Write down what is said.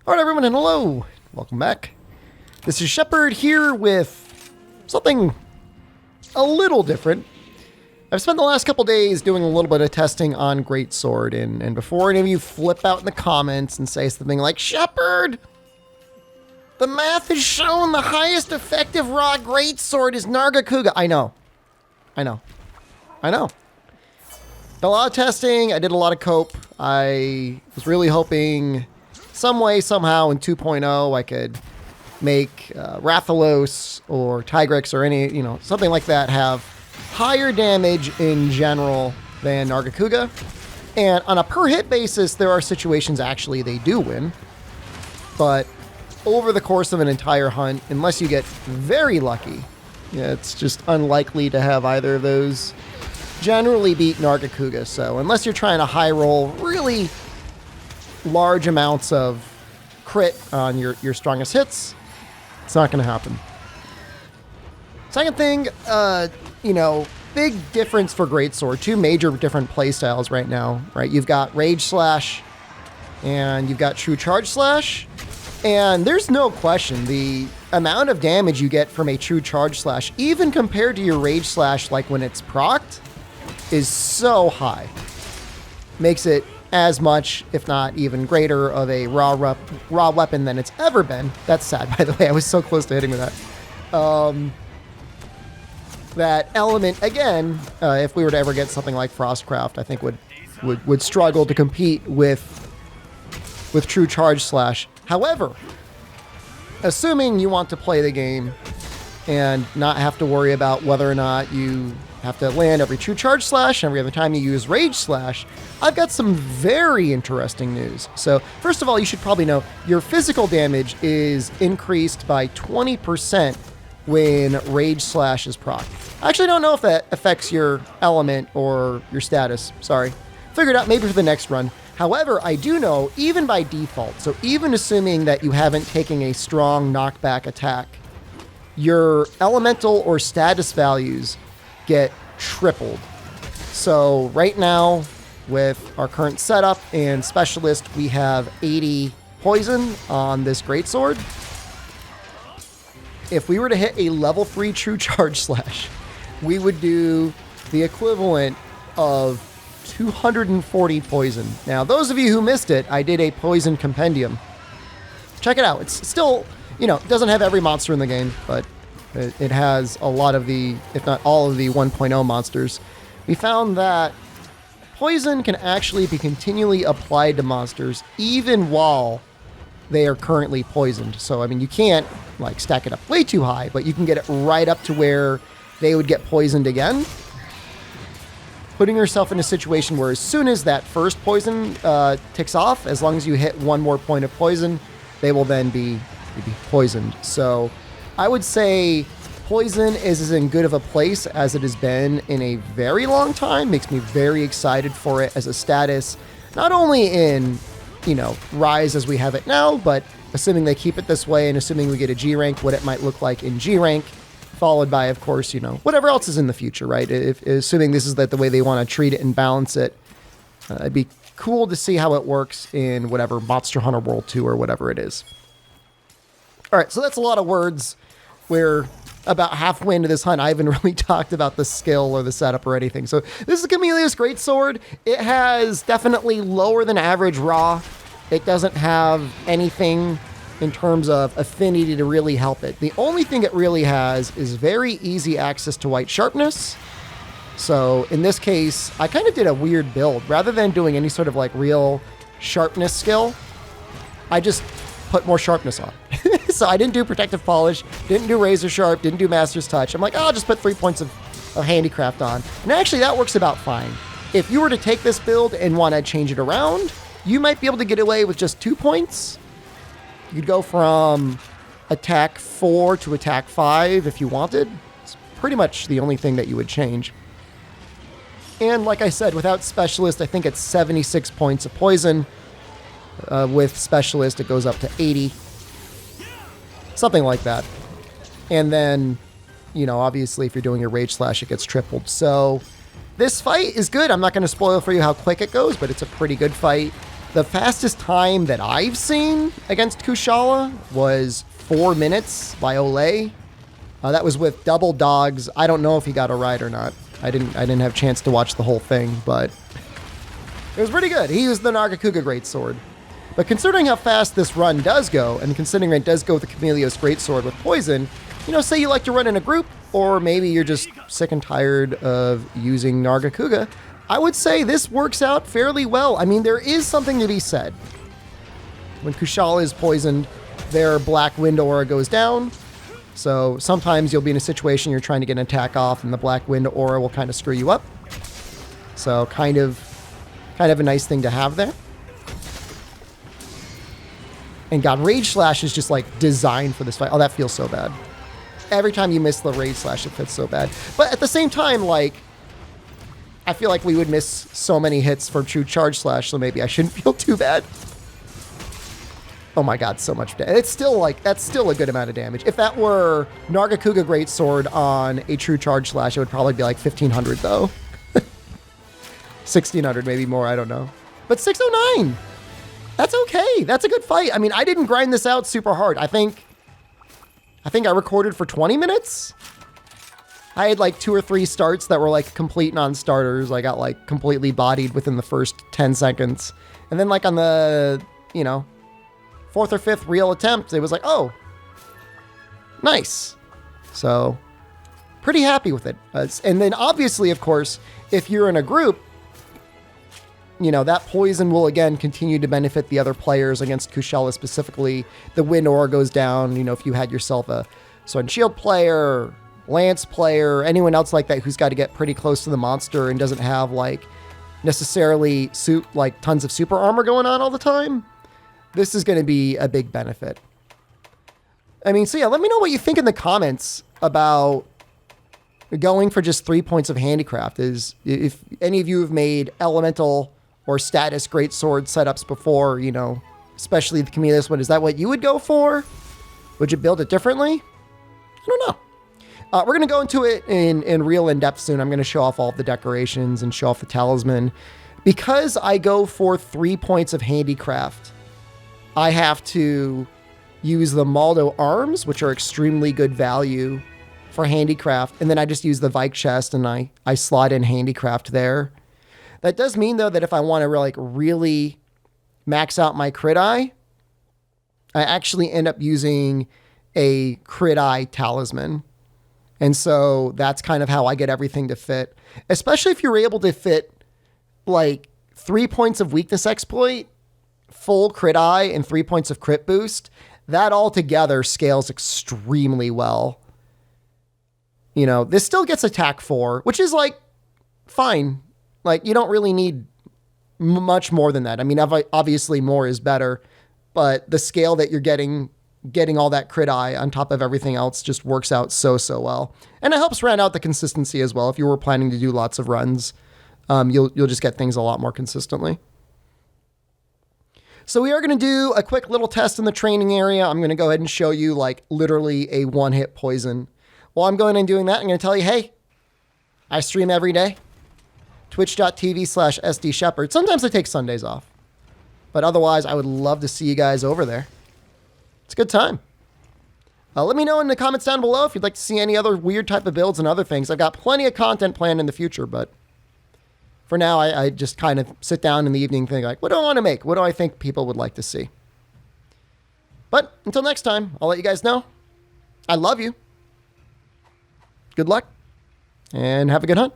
Alright everyone, and hello! Welcome back. This is Shepard here with something a little different. I've spent the last couple days doing a little bit of testing on Greatsword, and before any of you flip out in the comments and say something like, Shepard! The math has shown the highest effective raw Greatsword is Nargacuga. I know. Did a lot of testing, I did a lot of cope. I was really hoping some way, somehow in 2.0 I could make Rathalos or Tigrex or any, something like that have higher damage in general than Nargacuga. And on a per hit basis, there are situations actually they do win. But over the course of an entire hunt, unless you get very lucky, it's just unlikely to have either of those generally beat Nargacuga. So unless you're trying to high roll really large amounts of crit on your strongest hits, it's not going to happen. Second thing, big difference for Greatsword. Two major different playstyles right now, right? You've got Rage Slash and you've got True Charge Slash. And there's no question, the amount of damage you get from a True Charge Slash, even compared to your Rage Slash, like when it's procced, is so high. Makes it as much, if not even greater, of a raw weapon than it's ever been. That's sad, by the way. I was so close to hitting with that. That element, again, if we were to ever get something like Frostcraft, I think would struggle to compete with True Charge Slash. However, assuming you want to play the game and not have to worry about whether or not you have to land every True Charge Slash every other time you use Rage Slash, I've got some very interesting news. So first of all, you should probably know your physical damage is increased by 20% when Rage Slash is proc. I actually don't know if that affects your element or your status. Sorry. Figure it out maybe for the next run. However, I do know, even by default, so even assuming that you haven't taken a strong knockback attack, your elemental or status values get tripled. So right now, with our current setup and specialist, we have 80 poison on this Greatsword. If we were to hit a level 3 True Charge Slash, we would do the equivalent of 240 poison. Now, those of you who missed it, I did a poison compendium. Check it out. It's still, it doesn't have every monster in the game, but it has a lot of the, if not all of the 1.0 monsters. We found that poison can actually be continually applied to monsters even while they are currently poisoned. So, you can't stack it up way too high, but you can get it right up to where they would get poisoned again, putting yourself in a situation where as soon as that first poison ticks off, as long as you hit one more point of poison, they will then be poisoned. So I would say poison is as in good of a place as it has been in a very long time. Makes me very excited for it as a status, not only in, Rise as we have it now, but assuming they keep it this way and assuming we get a G rank, what it might look like in G rank, followed by, of course, whatever else is in the future, right? Assuming this is the way they want to treat it and balance it, it'd be cool to see how it works in whatever Monster Hunter World 2 or whatever it is. All right, so that's a lot of words. We're about halfway into this hunt. I haven't really talked about the skill or the setup or anything. So this is Chamelea's Greatsword. It has definitely lower than average raw. It doesn't have anything in terms of affinity to really help it. The only thing it really has is very easy access to white sharpness. So in this case, I kind of did a weird build. Rather than doing any sort of real sharpness skill, I just put more sharpness on. So I didn't do Protective Polish, didn't do Razor Sharp, didn't do Master's Touch. I'm like, I'll just put 3 points of Handicraft on. And actually that works about fine. If you were to take this build and want to change it around, you might be able to get away with just 2 points. You could go from attack 4 to attack 5 if you wanted. It's pretty much the only thing that you would change. And like I said, without Specialist, I think it's 76 points of poison. With Specialist, it goes up to 80. Something like that. And then, obviously if you're doing your Rage Slash, it gets tripled. So this fight is good. I'm not going to spoil for you how quick it goes, but it's a pretty good fight. The fastest time that I've seen against Kushala was 4 minutes by Olay. That was with double dogs. I don't know if he got a ride or not. I didn't have a chance to watch the whole thing, but it was pretty good. He used the Nargacuga Greatsword. But considering how fast this run does go, and considering it does go with the Chameleos Greatsword with poison, you know, say you like to run in a group, or maybe you're just sick and tired of using Nargacuga, I would say this works out fairly well. I mean, there is something to be said. When Kushala is poisoned, their Black Wind Aura goes down. So sometimes you'll be in a situation you're trying to get an attack off, and the Black Wind Aura will kind of screw you up. So kind of a nice thing to have there. And God, Rage Slash is just like designed for this fight. Oh, that feels so bad. Every time you miss the Rage Slash, it fits so bad. But at the same time, like, I feel like we would miss so many hits for True Charge Slash, so maybe I shouldn't feel too bad. Oh my God, so much damage. It's still like, that's still a good amount of damage. If that were Nargacuga Greatsword on a True Charge Slash, it would probably be like 1,500 though. 1,600, maybe more, I don't know. But 609! That's okay. That's a good fight. I mean, I didn't grind this out super hard. I think I recorded for 20 minutes. I had like 2 or 3 starts that were like complete non-starters. I got like completely bodied within the first 10 seconds. And then like on the, you know, 4th or 5th real attempt, it was like, oh, nice. So pretty happy with it. And then obviously, of course, if you're in a group, you know, that poison will again continue to benefit the other players against Kushala specifically. The Wind Aura goes down, you know, if you had yourself a Sword and Shield player, Lance player, anyone else like that who's got to get pretty close to the monster and doesn't have like necessarily like tons of super armor going on all the time. This is going to be a big benefit. I mean, so yeah, let me know what you think in the comments about going for just 3 points of handicraft. Is if any of you have made elemental or status greatsword setups before, you know, especially the Chameleos one, is that what you would go for? Would you build it differently? I don't know. We're going to go into it in real in-depth soon. I'm going to show off all of the decorations and show off the talisman. Because I go for 3 points of handicraft, I have to use the Maldo arms, which are extremely good value for handicraft, and then I just use the Vike chest and I slot in handicraft there. That does mean though that if I want to really max out my crit eye, I actually end up using a crit eye talisman. And so that's kind of how I get everything to fit, especially if you're able to fit like 3 points of weakness exploit, full crit eye, and 3 points of crit boost. That all together scales extremely well. You know, this still gets attack 4, which is like fine. Like you don't really need much more than that. I mean, obviously more is better, but the scale that you're getting all that crit eye on top of everything else just works out so well. And it helps round out the consistency as well. If you were planning to do lots of runs, you'll just get things a lot more consistently. So we are going to do a quick little test in the training area. I'm going to go ahead and show you like literally a one-hit poison. While I'm going and doing that, I'm going to tell you, hey, I stream every day. Twitch.tv/SDShepherd. Sometimes I take Sundays off. But otherwise, I would love to see you guys over there. It's a good time. Let me know in the comments down below if you'd like to see any other weird type of builds and other things. I've got plenty of content planned in the future, but for now, I just kind of sit down in the evening and think like, what do I want to make? What do I think people would like to see? But until next time, I'll let you guys know. I love you. Good luck, and have a good hunt.